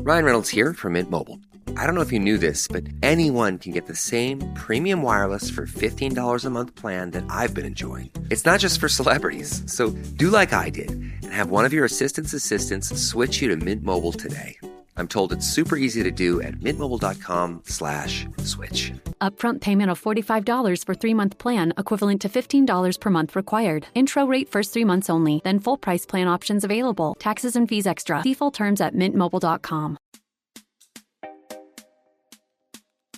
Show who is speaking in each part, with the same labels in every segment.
Speaker 1: Ryan Reynolds here from Mint Mobile. I don't know if you knew this, but anyone can get the same premium wireless for $15 a month plan that I've been enjoying. It's not just for celebrities. So do like I did and have one of your assistants switch you to Mint Mobile today. I'm told it's super easy to do at mintmobile.com/switch.
Speaker 2: Upfront payment of $45 for 3-month plan, equivalent to $15 per month required. Intro rate first 3 months only, then full price plan options available. Taxes and fees extra. See full terms at mintmobile.com.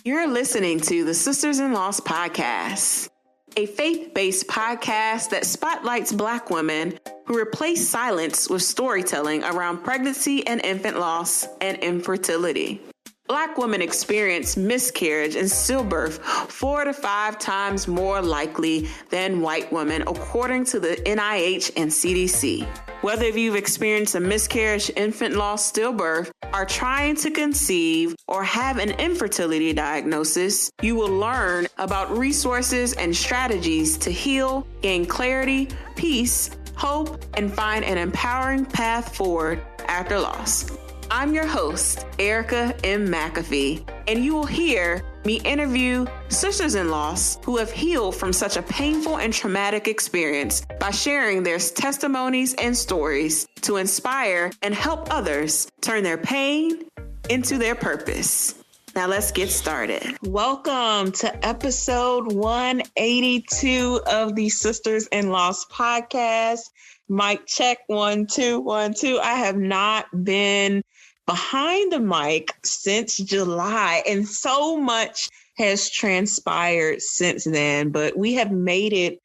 Speaker 3: You're listening to the Sisters-in-Laws podcast, a faith-based podcast that spotlights Black women who replace silence with storytelling around pregnancy and infant loss and infertility. Black women experience miscarriage and stillbirth 4 to 5 times more likely than white women, according to the NIH and CDC. Whether you've experienced a miscarriage, infant loss, stillbirth, are trying to conceive, or have an infertility diagnosis, you will learn about resources and strategies to heal, gain clarity, peace, hope, and find an empowering path forward after loss. I'm your host, Erica M. McAfee, and you will hear me interview sisters-in-laws who have healed from such a painful and traumatic experience by sharing their testimonies and stories to inspire and help others turn their pain into their purpose. Now let's get started. Welcome to episode 182 of the Sisters-in-Laws podcast. Mic check, 1 2 1 2. I have not been behind the mic since July, and so much has transpired since then, but we have made it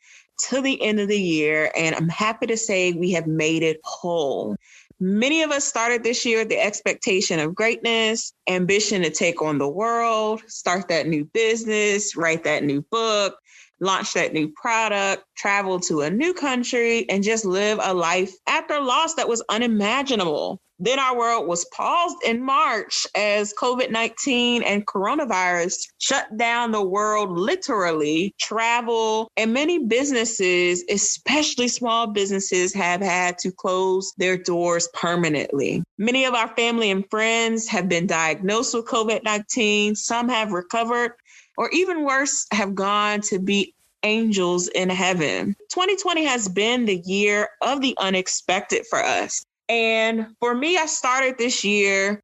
Speaker 3: to the end of the year, and I'm happy to say we have made it whole. Many of us started this year with the expectation of greatness, ambition to take on the world, start that new business, write that new book, launch that new product, travel to a new country, and just live a life after loss that was unimaginable. Then our world was paused in March as COVID-19 and coronavirus shut down the world, literally. Travel and many businesses, especially small businesses, have had to close their doors permanently. Many of our family and friends have been diagnosed with COVID-19. Some have recovered, or even worse, have gone to be angels in heaven. 2020 has been the year of the unexpected for us. And for me, I started this year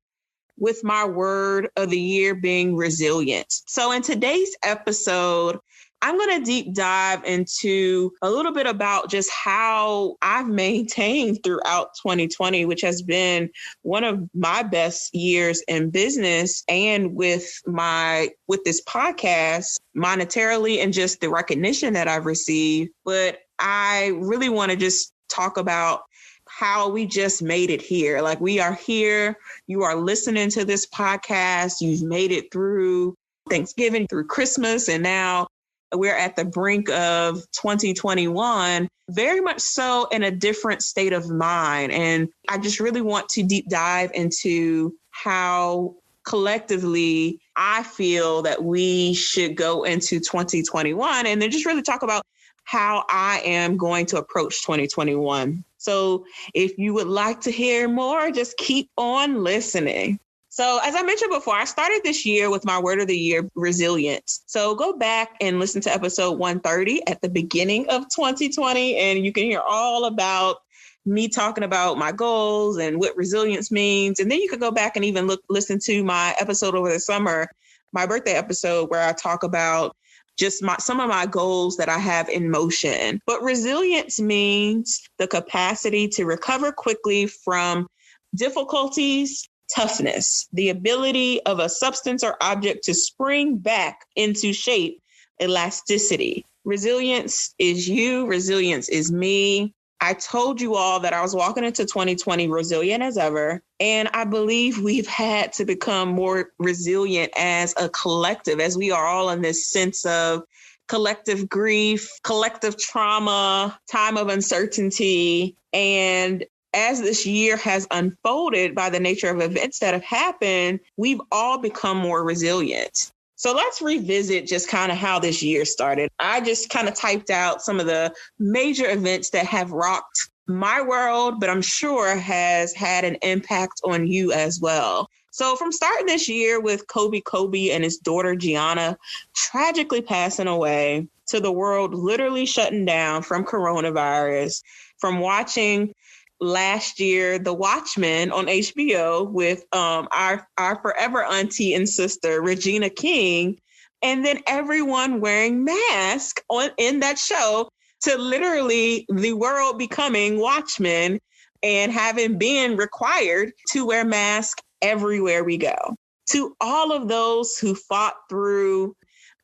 Speaker 3: with my word of the year being resilient. So in today's episode, I'm going to deep dive into a little bit about just how I've maintained throughout 2020, which has been one of my best years in business and with this podcast monetarily and just the recognition that I've received. But I really want to just talk about how we just made it here. Like, we are here. You are listening to this podcast. You've made it through Thanksgiving, through Christmas, and now we're at the brink of 2021, very much so in a different state of mind. And I just really want to deep dive into how collectively I feel that we should go into 2021, and then just really talk about how I am going to approach 2021. So if you would like to hear more, just keep on listening. So as I mentioned before, I started this year with my word of the year, resilience. So go back and listen to episode 130 at the beginning of 2020, and you can hear all about me talking about my goals and what resilience means. And then you can go back and even listen to my episode over the summer, my birthday episode, where I talk about just some of my goals that I have in motion. But resilience means the capacity to recover quickly from difficulties, toughness, the ability of a substance or object to spring back into shape, elasticity. Resilience is you. Resilience is me. I told you all that I was walking into 2020 resilient as ever. And I believe we've had to become more resilient as a collective, as we are all in this sense of collective grief, collective trauma, time of uncertainty. And as this year has unfolded by the nature of events that have happened, we've all become more resilient. So let's revisit just kind of how this year started. I just kind of typed out some of the major events that have rocked my world, but I'm sure has had an impact on you as well. So from starting this year with Kobe and his daughter Gianna tragically passing away, to the world literally shutting down from coronavirus, from watching last year The Watchmen on HBO with our forever auntie and sister Regina King, and then everyone wearing masks in that show, to literally the world becoming Watchmen and having been required to wear masks everywhere we go. To all of those who fought through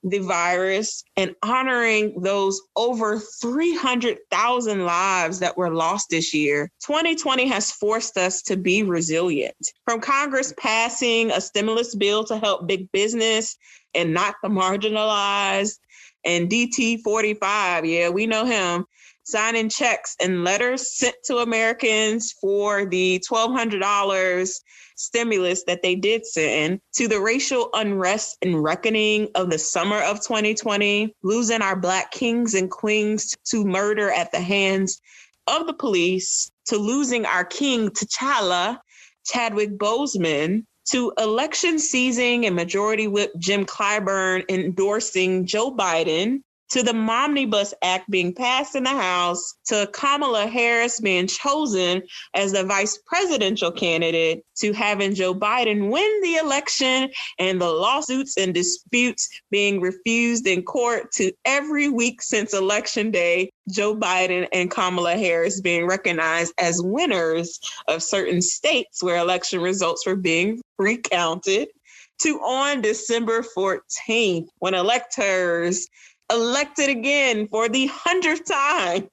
Speaker 3: the virus and honoring those over 300,000 lives that were lost this year, 2020 has forced us to be resilient. From Congress passing a stimulus bill to help big business and not the marginalized, and DT 45, yeah, we know him, signing checks and letters sent to Americans for the $1,200 stimulus that they did send, to the racial unrest and reckoning of the summer of 2020, losing our Black kings and queens to murder at the hands of the police, to losing our king T'Challa, Chadwick Boseman, to election seizing and Majority Whip Jim Clyburn endorsing Joe Biden, to the Momnibus Act being passed in the House, to Kamala Harris being chosen as the vice presidential candidate, to having Joe Biden win the election and the lawsuits and disputes being refused in court, to every week since Election Day, Joe Biden and Kamala Harris being recognized as winners of certain states where election results were being recounted, to on December 14th, when electors elected again for the 100th time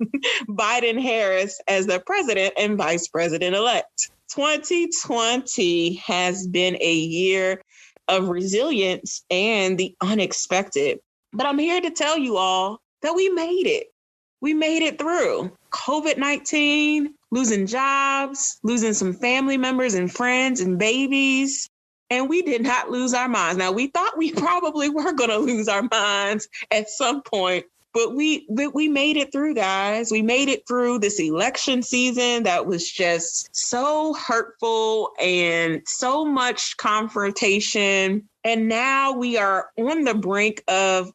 Speaker 3: Biden-Harris as the president and vice president-elect. 2020 has been a year of resilience and the unexpected. But I'm here to tell you all that we made it. We made it through COVID-19, losing jobs, losing some family members and friends and babies. And we did not lose our minds. Now, we thought we probably were going to lose our minds at some point, but we made it through, guys. We made it through this election season that was just so hurtful and so much confrontation. And now we are on the brink of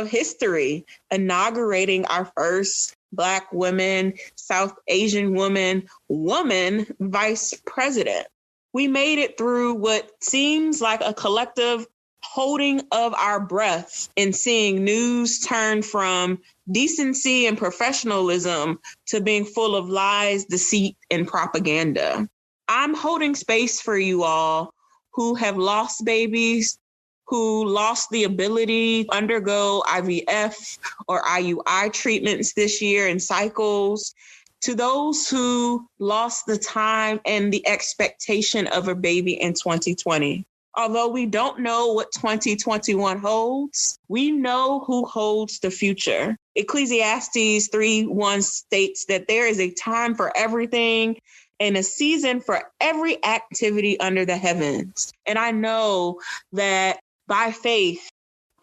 Speaker 3: history, inaugurating our first Black woman, South Asian woman vice president. We made it through what seems like a collective holding of our breath and seeing news turn from decency and professionalism to being full of lies, deceit, and propaganda. I'm holding space for you all who have lost babies, who lost the ability to undergo IVF or IUI treatments this year in cycles, to those who lost the time and the expectation of a baby in 2020. Although we don't know what 2021 holds, we know who holds the future. Ecclesiastes 3:1 states that there is a time for everything and a season for every activity under the heavens. And I know that by faith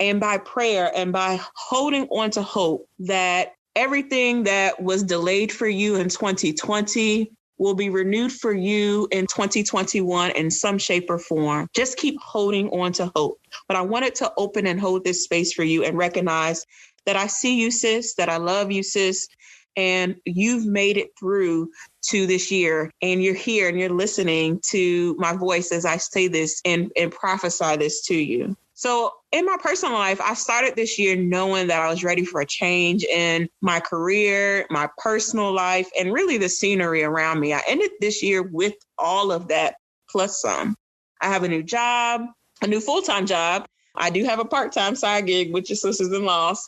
Speaker 3: and by prayer and by holding on to hope, that everything that was delayed for you in 2020 will be renewed for you in 2021 in some shape or form. Just keep holding on to hope. But I wanted to open and hold this space for you and recognize that I see you, sis, that I love you, sis, and you've made it through to this year, and you're here and you're listening to my voice as I say this and prophesy this to you. So in my personal life, I started this year knowing that I was ready for a change in my career, my personal life, and really the scenery around me. I ended this year with all of that plus some. I have a new job, a new full-time job. I do have a part-time side gig with your sisters-in-laws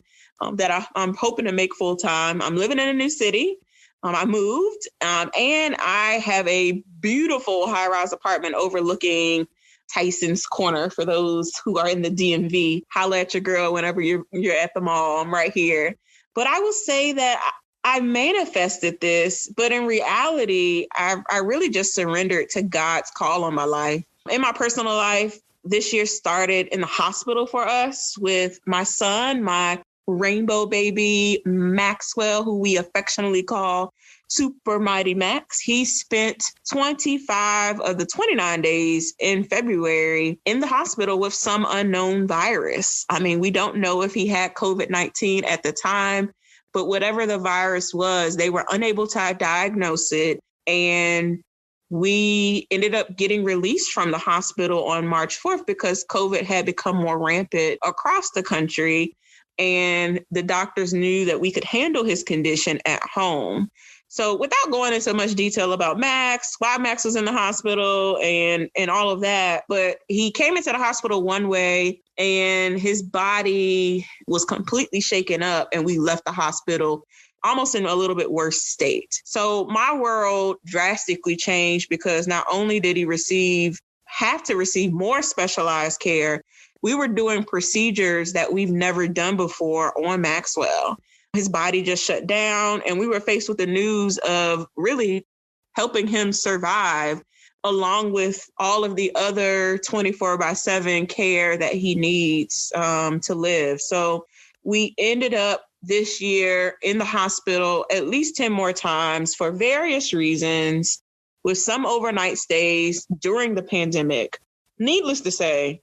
Speaker 3: that I'm hoping to make full-time. I'm living in a new city. I moved and I have a beautiful high-rise apartment overlooking Tyson's Corner. For those who are in the DMV, holla at your girl whenever you're at the mall. I'm right here. But I will say that I manifested this, but in reality, I really just surrendered to God's call on my life. In my personal life, this year started in the hospital for us with my son, my rainbow baby, Maxwell, who we affectionately call Super Mighty Max. He spent 25 of the 29 days in February in the hospital with some unknown virus. I mean, we don't know if he had COVID-19 at the time, but whatever the virus was, they were unable to diagnose it. And we ended up getting released from the hospital on March 4th because COVID had become more rampant across the country. And the doctors knew that we could handle his condition at home. So without going into much detail about Max, why Max was in the hospital and all of that, but he came into the hospital one way and his body was completely shaken up and we left the hospital almost in a little bit worse state. So my world drastically changed because not only did he have to receive more specialized care, we were doing procedures that we've never done before on Maxwell. His body just shut down and we were faced with the news of really helping him survive along with all of the other 24/7 care that he needs to live. So we ended up this year in the hospital at least 10 more times for various reasons, with some overnight stays during the pandemic. Needless to say,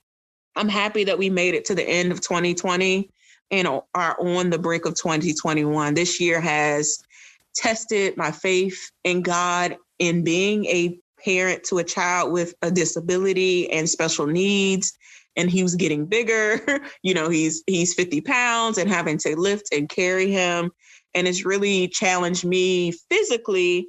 Speaker 3: I'm happy that we made it to the end of 2020 and are on the brink of 2021. This year has tested my faith in God in being a parent to a child with a disability and special needs. And he was getting bigger. You know, he's 50 pounds and having to lift and carry him. And it's really challenged me physically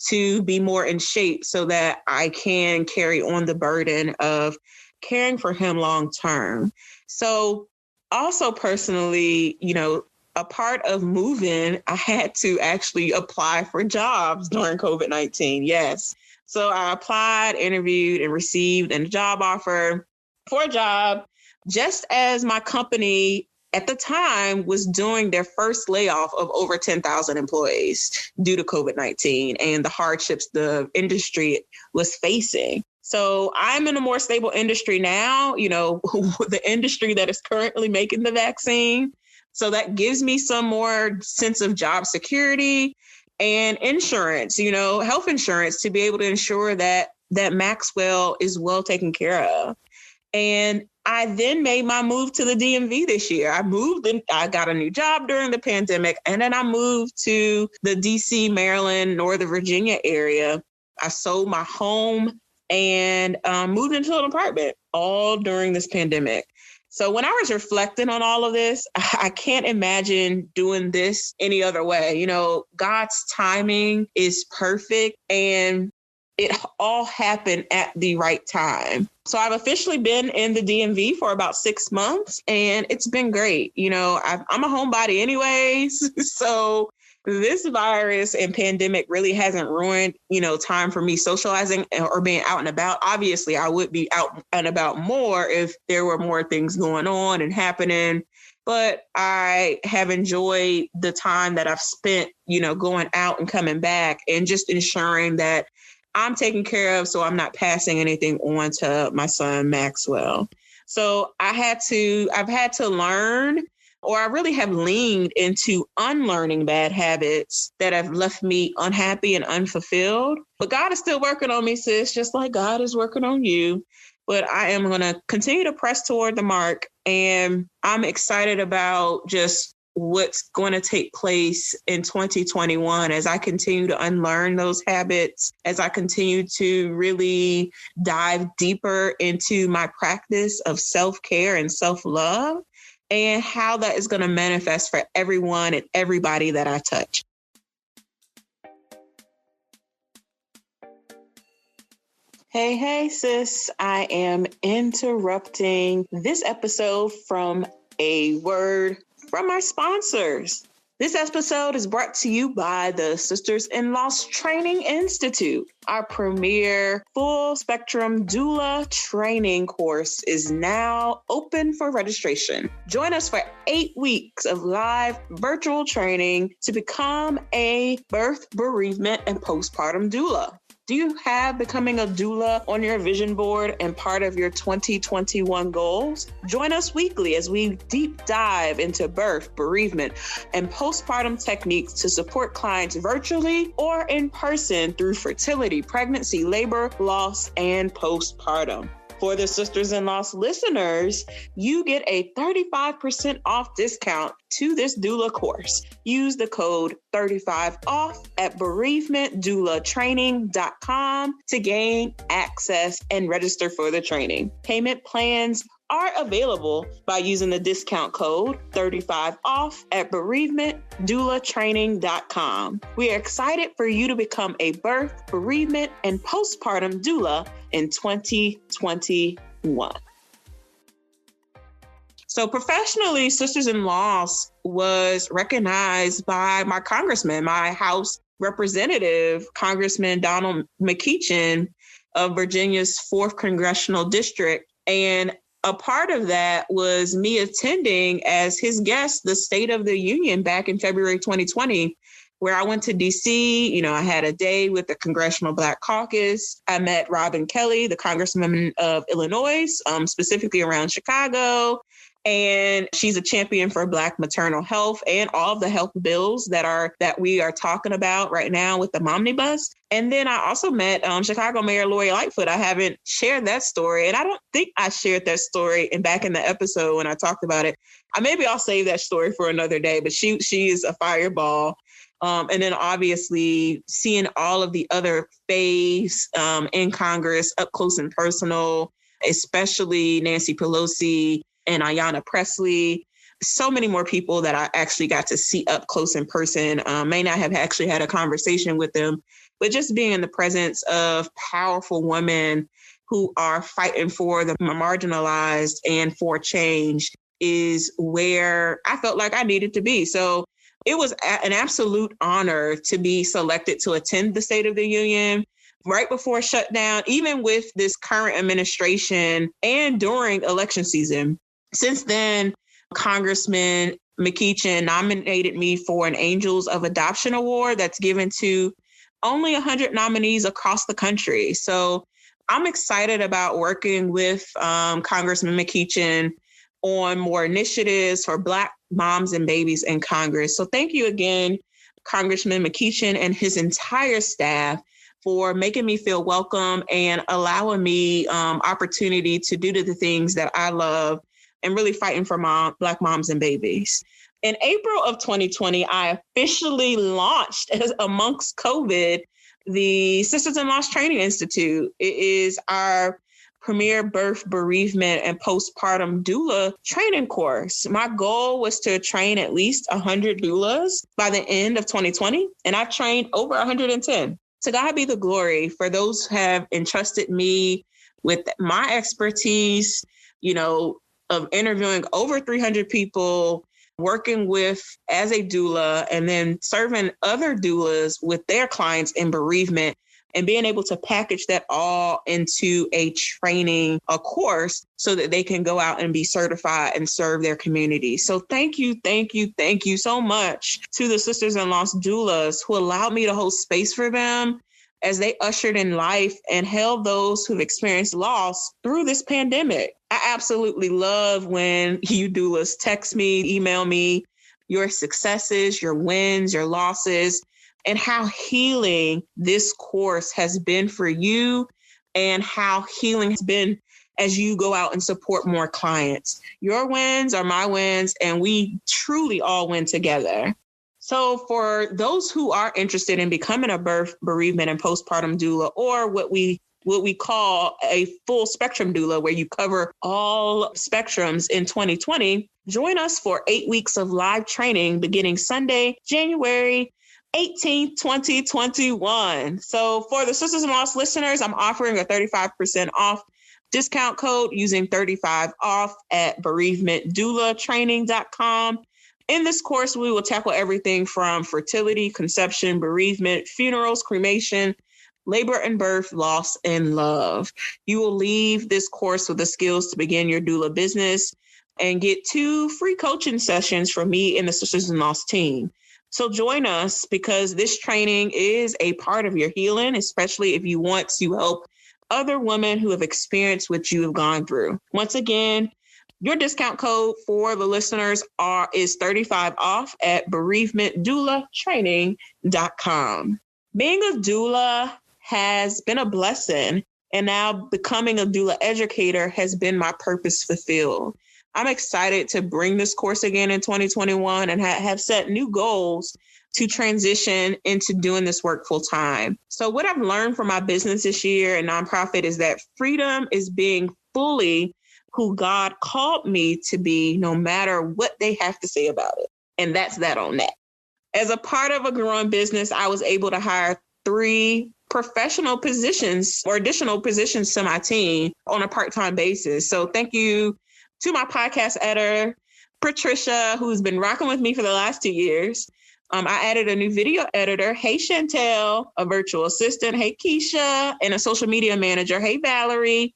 Speaker 3: to be more in shape so that I can carry on the burden of caring for him long term. So also personally, you know, a part of moving, I had to actually apply for jobs during COVID-19. Yes. So I applied, interviewed, and received a job offer for a job just as my company at the time was doing their first layoff of over 10,000 employees due to COVID-19 and the hardships the industry was facing. So I'm in a more stable industry now, you know, the industry that is currently making the vaccine. So that gives me some more sense of job security and insurance, you know, health insurance to be able to ensure that Maxwell is well taken care of. And I then made my move to the DMV this year. I moved and I got a new job during the pandemic. And then I moved to the DC, Maryland, Northern Virginia area. I sold my home and moved into an apartment all during this pandemic. So when I was reflecting on all of this, I can't imagine doing this any other way. You know, God's timing is perfect and it all happened at the right time. So I've officially been in the DMV for about 6 months and it's been great. You know, I'm a homebody anyways. So this virus and pandemic really hasn't ruined, you know, time for me socializing or being out and about. Obviously, I would be out and about more if there were more things going on and happening. But I have enjoyed the time that I've spent, you know, going out and coming back and just ensuring that I'm taken care of so I'm not passing anything on to my son, Maxwell. So I've had to learn, or I really have leaned into unlearning bad habits that have left me unhappy and unfulfilled. But God is still working on me, sis, just like God is working on you. But I am going to continue to press toward the mark. And I'm excited about just what's going to take place in 2021 as I continue to unlearn those habits, as I continue to really dive deeper into my practice of self-care and self-love, and how that is going to manifest for everyone and everybody that I touch. Hey, sis, I am interrupting this episode from a word from our sponsors. This episode is brought to you by the Sisters-in-Laws Training Institute. Our premier full-spectrum doula training course is now open for registration. Join us for 8 weeks of live virtual training to become a birth, bereavement, and postpartum doula. Do you have becoming a doula on your vision board and part of your 2021 goals? Join us weekly as we deep dive into birth, bereavement, and postpartum techniques to support clients virtually or in person through fertility, pregnancy, labor, loss, and postpartum. For the Sisters in Loss listeners, you get a 35% off discount to this doula course. Use the code 35OFF at bereavementdoulatraining.com to gain access and register for the training. Payment plans are available by using the discount code 35OFF at bereavementdoulatraining.com. We are excited for you to become a birth, bereavement, and postpartum doula in 2021. So professionally, Sisters in Loss was recognized by my congressman, my House Representative, Congressman Donald McEachin of Virginia's 4th Congressional District. And a part of that was me attending as his guest the State of the Union back in February 2020, where I went to DC. I had a day with the Congressional Black Caucus. I met Robin Kelly, the Congresswoman of Illinois, specifically around Chicago. And she's a champion for Black maternal health and all of the health bills that we are talking about right now with the Momnibus. And then I also met Chicago Mayor Lori Lightfoot. I haven't shared that story, and I don't think I shared that story back in the episode when I talked about it. Maybe I'll save that story for another day, but she is a fireball. And then obviously seeing all of the other faves in Congress up close and personal, especially Nancy Pelosi and Ayanna Pressley. So many more people that I actually got to see up close in person. May not have actually had a conversation with them, but just being in the presence of powerful women who are fighting for the marginalized and for change is where I felt like I needed to be. So it was an absolute honor to be selected to attend the State of the Union right before shutdown, even with this current administration and during election season. Since then, Congressman McEachin nominated me for an Angels of Adoption Award that's given to only 100 nominees across the country. So I'm excited about working with Congressman McEachin on more initiatives for Black moms and babies in Congress. So thank you again, Congressman McEachin and his entire staff, for making me feel welcome and allowing me opportunity to do the things that I love and really fighting for Black moms and babies. In April of 2020, I officially launched, amongst COVID, the Sisters in Loss Training Institute. It is our premier birth, bereavement, and postpartum doula training course. My goal was to train at least 100 doulas by the end of 2020, and I've trained over 110. To God be the glory for those who have entrusted me with my expertise, of interviewing over 300 people, working with as a doula, and then serving other doulas with their clients in bereavement, and being able to package that all into a course so that they can go out and be certified and serve their community. So thank you so much to the Sisters in Loss doulas who allowed me to hold space for them as they ushered in life and held those who've experienced loss through this pandemic. I absolutely love when you doulas text me, email me your successes, your wins, your losses, and how healing this course has been for you and how healing has been as you go out and support more clients. Your wins are my wins, and we truly all win together. So for those who are interested in becoming a birth, bereavement, and postpartum doula, or what we call a full spectrum doula, where you cover all spectrums in 2020, join us for 8 weeks of live training beginning Sunday, January 18th, 2021. So for the Sisters in Loss listeners, I'm offering a 35% off discount code using 35OFF at bereavementdoulatraining.com. In this course, we will tackle everything from fertility, conception, bereavement, funerals, cremation, labor and birth, loss, and love. You will leave this course with the skills to begin your doula business and get 2 free coaching sessions from me and the Sisters in Loss team. So join us because this training is a part of your healing, especially if you want to help other women who have experienced what you have gone through. Once again, your discount code for the listeners is 35 off at bereavementdoulatraining.com. Being a doula has been a blessing, and now becoming a doula educator has been my purpose fulfilled. I'm excited to bring this course again in 2021 and have set new goals to transition into doing this work full time. So what I've learned from my business this year and nonprofit is that freedom is being fully who God called me to be, no matter what they have to say about it. And that's that on that. As a part of a growing business, I was able to hire 3 professional positions or additional positions to my team on a part-time basis. So thank you to my podcast editor, Patricia, who's been rocking with me for the last 2 years. I added a new video editor. Hey, Chantel, a virtual assistant. Hey, Keisha, and a social media manager. Hey, Valerie.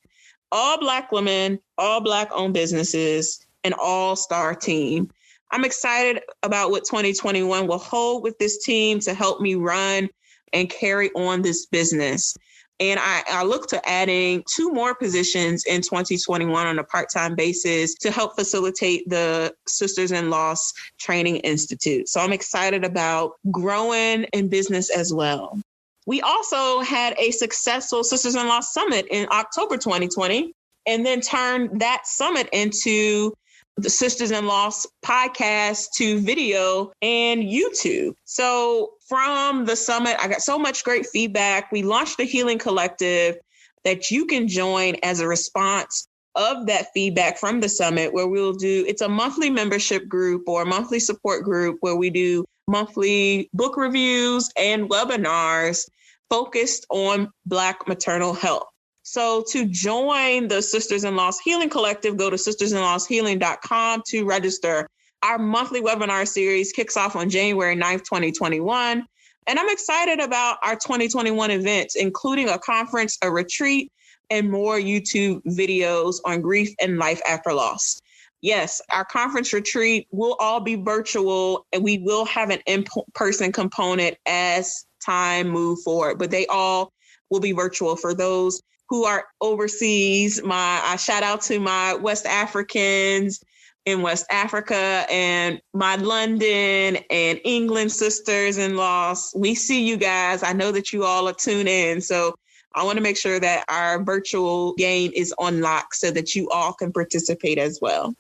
Speaker 3: All Black women, all Black-owned businesses, an all-star team. I'm excited about what 2021 will hold with this team to help me run and carry on this business. And I look to adding 2 more positions in 2021 on a part-time basis to help facilitate the Sisters in Loss Training Institute. So I'm excited about growing in business as well. We also had a successful Sisters in Loss Summit in October 2020, and then turned that summit into the Sisters in Loss podcast to video and YouTube. So from the summit, I got so much great feedback. We launched the Healing Collective that you can join as a response of that feedback from the summit, where it's a monthly membership group or a monthly support group where we do monthly book reviews and webinars focused on Black maternal health. So to join the Sisters in Loss Healing Collective, go to sistersinlosshealing.com to register. Our monthly webinar series kicks off on January 9th, 2021. And I'm excited about our 2021 events, including a conference, a retreat, and more YouTube videos on grief and life after loss. Yes, our conference retreat will all be virtual, and we will have an in-person component as time move forward, but they all will be virtual. For those who are overseas, I shout out to my West Africans in West Africa and my London and England sisters-in-laws. We see you guys. I know that you all are tuned in. So I want to make sure that our virtual game is on lock so that you all can participate as well.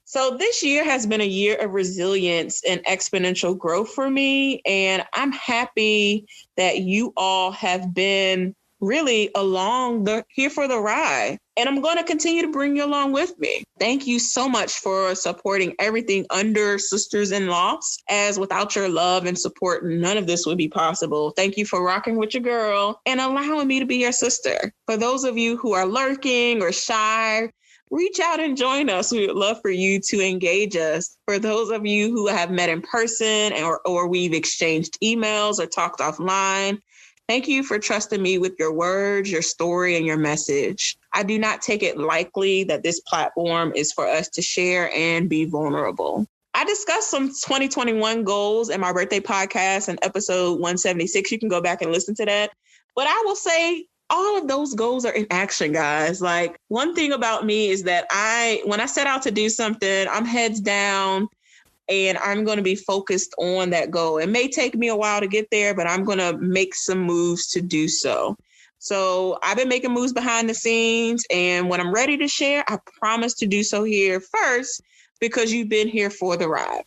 Speaker 3: So this year has been a year of resilience and exponential growth for me. And I'm happy that you all have been really here for the ride. And I'm going to continue to bring you along with me. Thank you so much for supporting everything under Sisters in Loss, as without your love and support, none of this would be possible. Thank you for rocking with your girl and allowing me to be your sister. For those of you who are lurking or shy, reach out and join us. We would love for you to engage us. For those of you who have met in person or we've exchanged emails or talked offline, thank you for trusting me with your words, your story, and your message. I do not take it lightly that this platform is for us to share and be vulnerable. I discussed some 2021 goals in my birthday podcast in episode 176. You can go back and listen to that. But I will say all of those goals are in action, guys. Like, one thing about me is that when I set out to do something, I'm heads down and I'm going to be focused on that goal. It may take me a while to get there, but I'm going to make some moves to do so. So I've been making moves behind the scenes, and when I'm ready to share, I promise to do so here first because you've been here for the ride.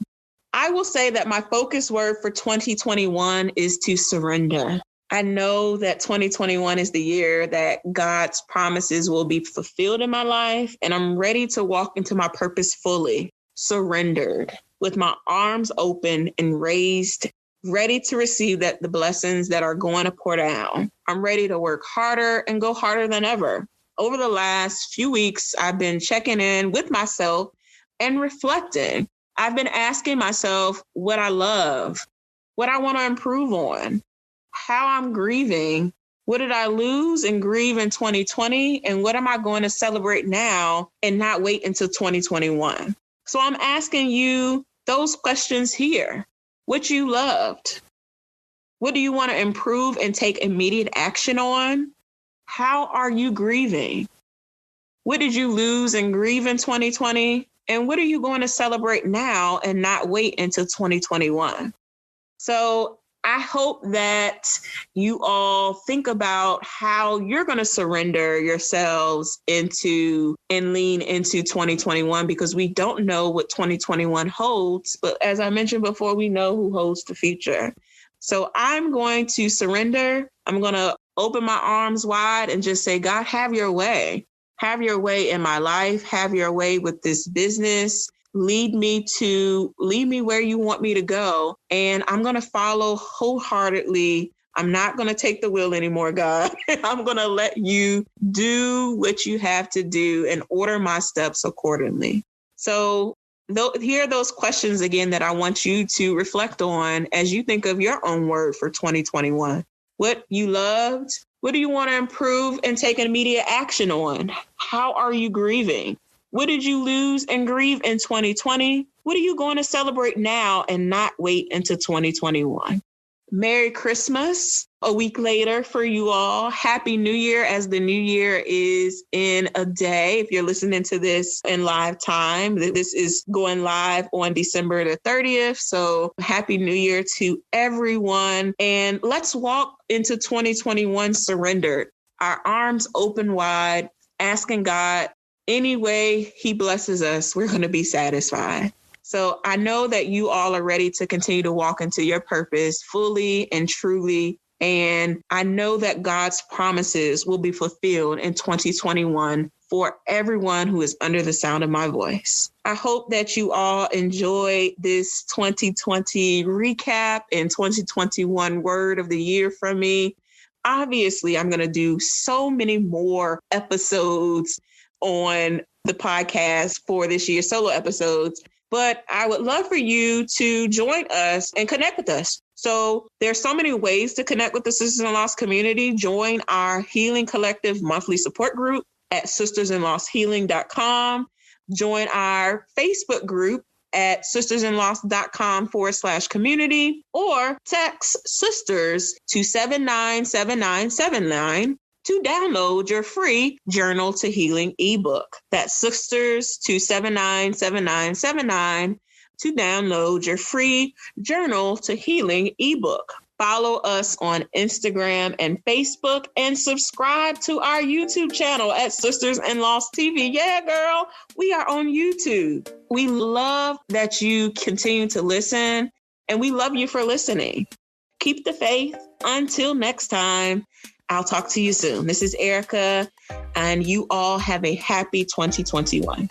Speaker 3: I will say that my focus word for 2021 is to surrender. I know that 2021 is the year that God's promises will be fulfilled in my life, and I'm ready to walk into my purpose fully, surrendered, with my arms open and raised, ready to receive the blessings that are going to pour down. I'm ready to work harder and go harder than ever. Over the last few weeks, I've been checking in with myself and reflecting. I've been asking myself what I love, what I want to improve on, how I'm grieving, what did I lose and grieve in 2020, and what am I going to celebrate now and not wait until 2021? So I'm asking you those questions here. what you loved? What do you want to improve and take immediate action on? How are you grieving? What did you lose and grieve in 2020? And what are you going to celebrate now and not wait until 2021? So I hope that you all think about how you're going to surrender yourselves into and lean into 2021, because we don't know what 2021 holds. But as I mentioned before, we know who holds the future. So I'm going to surrender. I'm going to open my arms wide and just say, God, have your way. Have your way in my life. Have your way with this business. Lead me where you want me to go. And I'm going to follow wholeheartedly. I'm not going to take the wheel anymore, God. I'm going to let you do what you have to do and order my steps accordingly. So here are those questions again that I want you to reflect on as you think of your own word for 2021. What you loved? What do you want to improve and take immediate action on? How are you grieving? What did you lose and grieve in 2020? What are you going to celebrate now and not wait until 2021? Merry Christmas a week later for you all. Happy New Year, as the new year is in a day. If you're listening to this in live time, this is going live on December the 30th. So happy New Year to everyone. And let's walk into 2021 surrendered, our arms open wide, asking God, any way he blesses us, we're going to be satisfied. So I know that you all are ready to continue to walk into your purpose fully and truly. And I know that God's promises will be fulfilled in 2021 for everyone who is under the sound of my voice. I hope that you all enjoy this 2020 recap and 2021 word of the year from me. Obviously, I'm going to do so many more episodes on the podcast for this year, solo episodes. But I would love for you to join us and connect with us. So there's so many ways to connect with the Sisters in Loss community. Join our Healing Collective monthly support group at sistersinlosshealing.com. Join our Facebook group at sistersinloss.com/community, or text sisters to 797979 to download your free Journal to Healing ebook. That's sisters to 797979 to download your free Journal to Healing ebook. Follow us on Instagram and Facebook, and subscribe to our YouTube channel at Sisters in Loss TV. Yeah, girl, we are on YouTube. We love that you continue to listen, and we love you for listening. Keep the faith. Until next time, I'll talk to you soon. This is Erica, and you all have a happy 2021.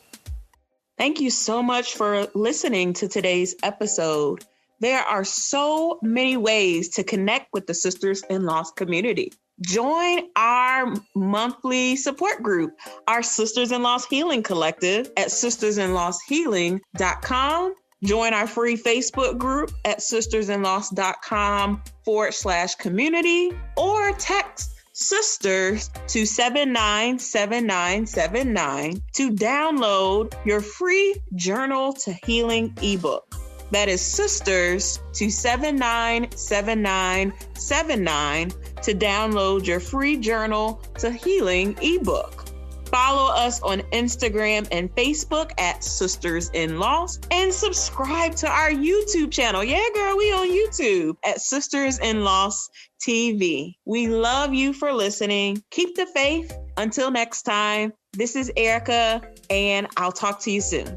Speaker 3: Thank you so much for listening to today's episode. There are so many ways to connect with the Sisters in Loss community. Join our monthly support group, our Sisters in Loss Healing Collective at sistersinlosshealing.com. Join our free Facebook group at sistersinloss.com/community, or text sisters to 797979 to download your free Journal to Healing ebook. That is sisters to 797979 to download your free Journal to Healing ebook. Follow us on Instagram and Facebook at Sisters in Loss, and subscribe to our YouTube channel. Yeah, girl, we on YouTube at Sisters in Loss TV. We love you for listening. Keep the faith. Until next time, this is Erica, and I'll talk to you soon.